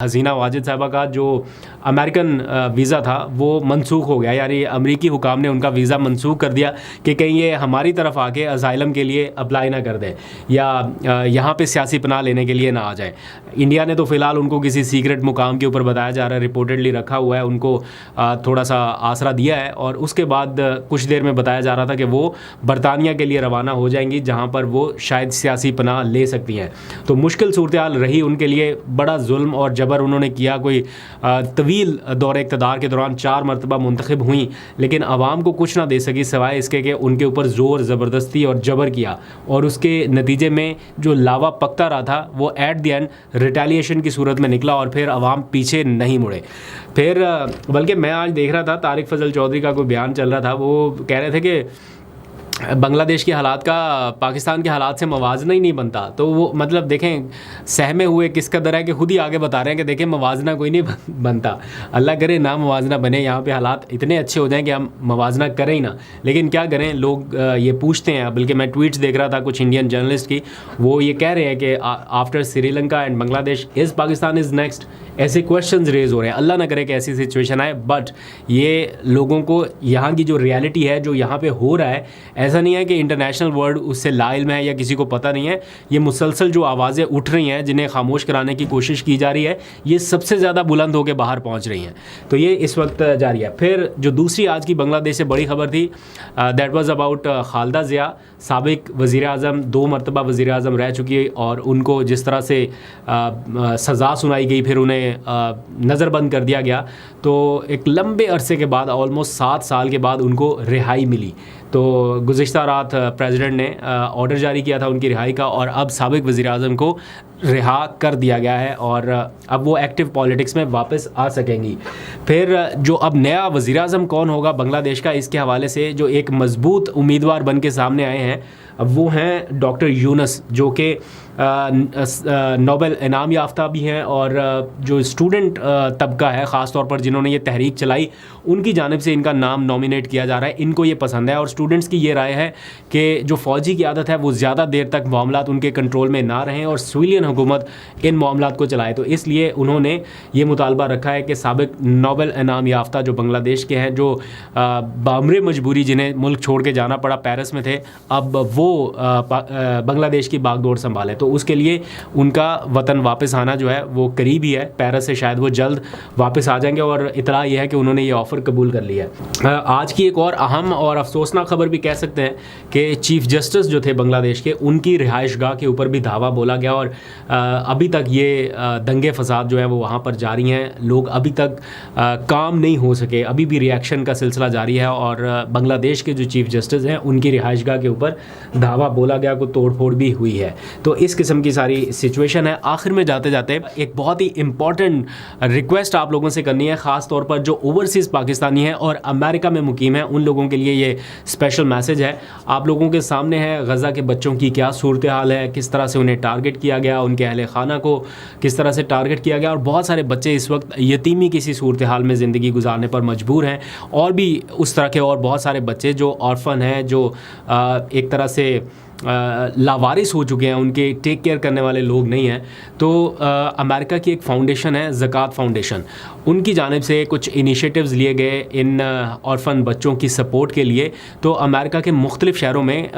हसीना वाजिद साहबा का जो अमेरिकन वीज़ा था वो मनसूख हो गया, यानी अमरीकी हुकाम ने उनका वीज़ा मनसूख कर दिया कि कहीं ये हमारी तरफ आके असाइलम के लिए अप्लाई ना कर दें या यहाँ पे सियासी पनाह लेने के लिए ना आ जाए। इंडिया ने तो फ़िलहाल उनको किसी सीक्रेट मुकाम के ऊपर बताया जा रहा है, रिपोर्टेडली रखा हुआ है, उनको थोड़ा सा आसरा दिया है और उसके बाद कुछ देर में बताया जा रहा था कि वो बरतानिया के लिए रवाना हो जाएंगी जहाँ पर वो शायद सियासी पनाह ले सकती हैं। तो मुश्किल सूरत हाल रही उनके लिए, बड़ा जुल्म और जबर उन्होंने किया। कोई तवील दौर इक़्तिदार के दौरान 4 मरतबा मुंतखब हुई लेकिन आवाम को कुछ ना दे सकी सिवाय इसके कि उनके ऊपर ज़ोर ज़बरदस्ती और जबर किया और उसके नतीजे में जो लावा पकता रहा था वो एट द एंड रिटेलिएशन की सूरत में निकला और फिर आवाम पीछे नहीं मुड़े। फिर बल्कि मैं आज देख रहा था तारिक फजल चौधरी का कोई बयान चल रहा था, वो कह रहे थे कि बांग्लादेश के हालात का पाकिस्तान के हालात से मवाजना ही नहीं बनता। तो वो मतलब देखें सहमे हुए किस कदर है कि खुद ही आगे बता रहे हैं कि देखें मवाजना कोई नहीं बनता। अल्लाह करे ना मवाजना बने, यहाँ पे हालात इतने अच्छे हो जाएं कि हम मवाजना करें ही ना, लेकिन क्या करें, लोग ये पूछते हैं। बल्कि मैं ट्वीट्स देख रहा था कुछ इंडियन जर्नलिस्ट की, वो ये कह रहे हैं कि after Sri Lanka and Bangladesh is Pakistan is next, ऐसे क्वेश्चंस रेज हो रहे हैं। अल्लाह ना करे कि ऐसी सिचुएशन आए, बट ये लोगों को यहाँ की जो रियलिटी है, जो यहाँ पे हो रहा है, ऐसा नहीं है कि इंटरनेशनल वर्ल्ड उससे लाइल्म है या किसी को पता नहीं है। ये मुसलसल जो आवाज़ें उठ रही हैं जिन्हें खामोश कराने की कोशिश की जा रही है, ये सबसे ज़्यादा बुलंद होकर बाहर पहुँच रही हैं। तो ये इस वक्त जारी है। फिर जो दूसरी आज की बांग्लादेश से बड़ी खबर थी, that was about Khaleda Zia, साबिक वज़ीर आज़म, 2 मरतबा वज़ीर आज़म रह चुकी है और उनको जिस तरह से सज़ा सुनाई गई, फिर उन्हें नज़रबंद कर दिया गया। तो एक लंबे अरसे के बाद, ऑलमोस्ट 7 साल के बाद उनको रिहाई मिली। तो गुज़िश्ता रात प्रेसिडेंट ने ऑर्डर जारी किया था उनकी रिहाई का और अब साबिक वज़ीर आज़म को रिहा कर दिया गया है और अब वो एक्टिव पॉलिटिक्स में वापस आ सकेंगी। फिर जो अब नया वज़ीर आज़म कौन होगा बांग्लादेश का, इसके हवाले से जो एक मज़बूत उम्मीदवार बन के सामने आए हैं अब वो हैं डॉक्टर यूनुस, जो कि नोबेल इनाम याफ्ता भी हैं और जो स्टूडेंट तबका है ख़ास तौर पर जिन्होंने ये तहरीक चलाई, उनकी जानिब से इनका नाम नॉमिनेट किया जा रहा है। इनको ये पसंद है और स्टूडेंट्स की ये राय है कि जो फ़ौजी की आदत है वो ज़्यादा देर तक मामलात उनके कंट्रोल में ना रहें और सिविलियन हुकूमत इन मामलात को चलाए। तो इसलिए उन्होंने ये मुतालबा रखा है कि साबिक नोबेल इनाम याफ्ता जो बांग्लादेश के हैं, जो बामरे मजबूरी जिन्हें मुल्क छोड़ के जाना पड़ा, पेरिस में थे, अब वो बांग्लादेश की बागडोर संभालें। तो उसके लिए उनका वतन वापस आना जो है वो करीब ही है। पेरिस से शायद वो जल्द वापस आ जाएंगे और इतला ये है कि उन्होंने ये ऑफ़र कबूल कर लिया है। आज की एक और अहम और अफसोसनाक खबर भी कह सकते हैं कि चीफ़ जस्टिस जो थे बांग्लादेश के, उनकी रिहाइशगाह के ऊपर भी धावा बोला गया और अभी तक ये दंगे फसाद जो है वो वहाँ पर जारी हैं। लोग अभी तक काम नहीं हो सके, अभी भी रिएक्शन का सिलसिला जारी है और बांग्लादेश के जो चीफ़ जस्टिस हैं उनकी रिहाइशगाह के ऊपर धावा बोला गया, को तोड़ फोड़ भी हुई है। तो इस किस्म की सारी सिचुएशन है। आखिर में जाते जाते एक बहुत ही इंपॉर्टेंट रिक्वेस्ट आप लोगों से करनी है, ख़ास तौर पर जो ओवरसीज़ पाकिस्तानी हैं और अमेरिका में मुकीम हैं, उन लोगों के लिए ये स्पेशल मैसेज है। आप लोगों के सामने है गज़ा के बच्चों की क्या सूरत हाल है, किस तरह से उन्हें टारगेट किया गया, उनके अहले खाना को किस तरह से टारगेट किया गया और बहुत सारे बच्चे इस वक्त यतीमी किसी सूरत हाल में ज़िंदगी गुजारने पर मजबूर हैं और भी उस तरह के और बहुत सारे बच्चे जो ऑर्फन हैं, जो एक तरह से लावारिस हो चुके हैं, उनके टेक केयर करने वाले लोग नहीं हैं। तो अमेरिका की एक फ़ाउंडेशन है ज़कात फ़ाउंडेशन, उनकी जानिब से कुछ इनिशिएटिव्स लिए गए इन ऑर्फन बच्चों की सपोर्ट के लिए। तो अमेरिका के मुख्तलिफ़ शहरों में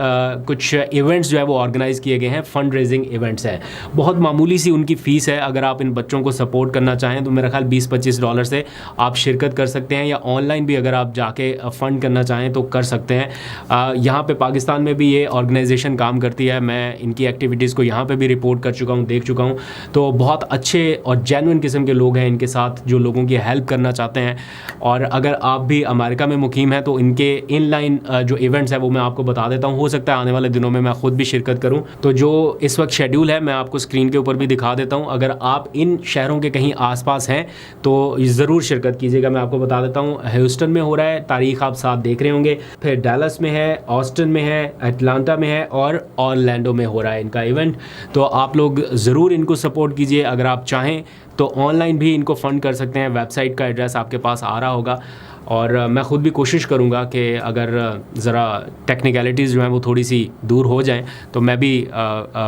कुछ इवेंट्स जो है वो ऑर्गेनाइज़ किए गए हैं, फ़ंड रेजिंग इवेंट्स हैं। बहुत मामूली सी उनकी फ़ीस है। अगर आप इन बच्चों को सपोर्ट करना चाहें तो मेरा ख्याल $20-25 से आप शिरकत कर सकते हैं, या ऑनलाइन भी अगर आप जाके फ़ंड करना चाहें तो कर सकते हैं। यहाँ पे पाकिस्तान में भी ये ऑर्गेनाइजेशन काम करती है। मैं इनकी एक्टिविटीज़ को यहाँ पे भी रिपोर्ट कर चुका हूँ, देख चुका हूँ। तो बहुत अच्छे और जेन्युइन किस्म के लोग हैं इनके साथ जो लोगों की हेल्प करना चाहते हैं। और अगर आप भी अमेरिका में मुकीम हैं तो इनके इनलाइन जो इवेंट्स है वो मैं आपको बता देता हूँ। हो सकता है आने वाले दिनों में मैं ख़ुद भी शिरकत करूँ। तो जो इस वक्त शेड्यूल है मैं आपको स्क्रीन के ऊपर भी दिखा देता हूँ। अगर आप इन शहरों के कहीं आसपास हैं तो ज़रूर शिरकत कीजिएगा। मैं आपको बता देता हूँ, ह्यूस्टन में हो रहा है, तारीख आप साथ देख रहे होंगे। फिर डैलस में है, ऑस्टिन में है, अटलांटा में है और ऑरलैंडो में हो रहा है इनका इवेंट। तो आप लोग ज़रूर इनको सपोर्ट कीजिए। अगर आप चाहें तो ऑनलाइन भी इनको फ़ंड कर सकते हैं। वेबसाइट का एड्रेस आपके पास आ रहा होगा। और मैं ख़ुद भी कोशिश करूँगा कि अगर ज़रा टेक्निकलिटीज़ जो हैं वो थोड़ी सी दूर हो जाएं तो मैं भी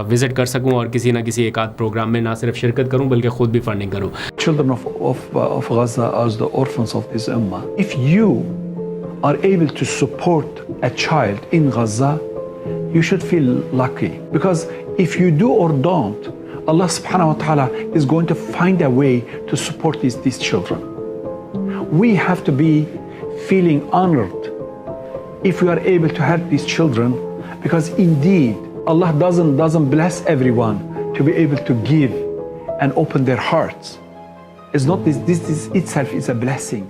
विज़िट कर सकूं और किसी ना किसी एक आध प्रोग्राम में ना सिर्फ शिरकत करूं बल्कि ख़ुद भी फंडिंग करूं. Children of Gaza as the orphans of this ummah. If you are able to support a child in Gaza, you should feel lucky, because if you do or don't, Allah subhanahu wa ta'ala is going to find a way to support these children. We have to be feeling honored if we are able to help these children, because indeed Allah doesn't bless everyone to be able to give and open their hearts. It's not this itself is a blessing.